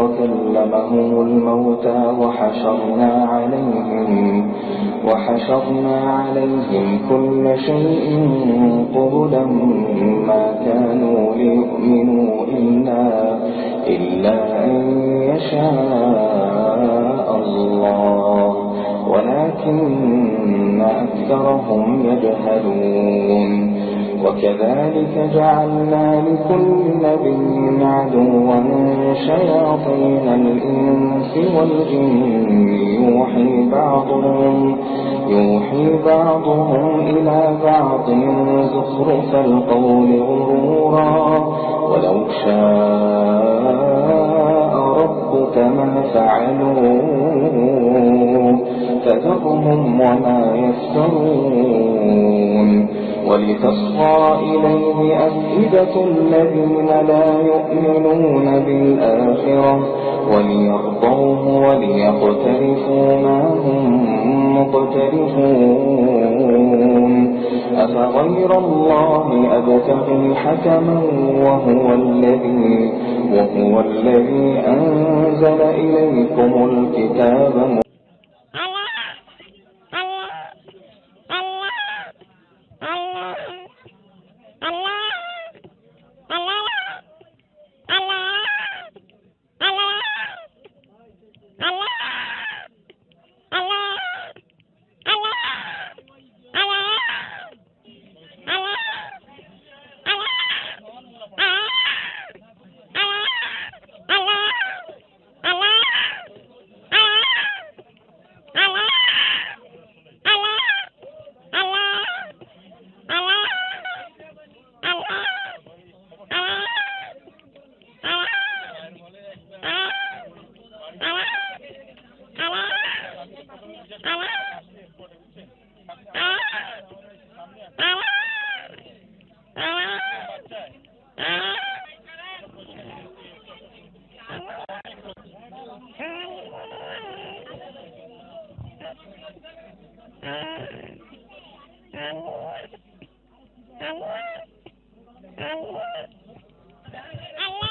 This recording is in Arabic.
وكلمهم الموتى وحشرنا عليهم كل شيء قبلا ما كانوا ليؤمنوا إلا أن يشاء الله ولكن أكثرهم يجهلون. وكذلك جعلنا لكل نبي عدوا شياطين الإنس والجن يوحي بعضهم إلى بعض زخرف القول غرورا ولو شاء ربك ما فعلوه فذرهم وما يفترون. ولتصغى إليه أفئدة الذين لا يؤمنون بالآخرة وليرضوه وليقترفوا ما هم مقترفون. أفغير الله أبتغي حكما وهو الذي أنزل إليكم الكتاب Allah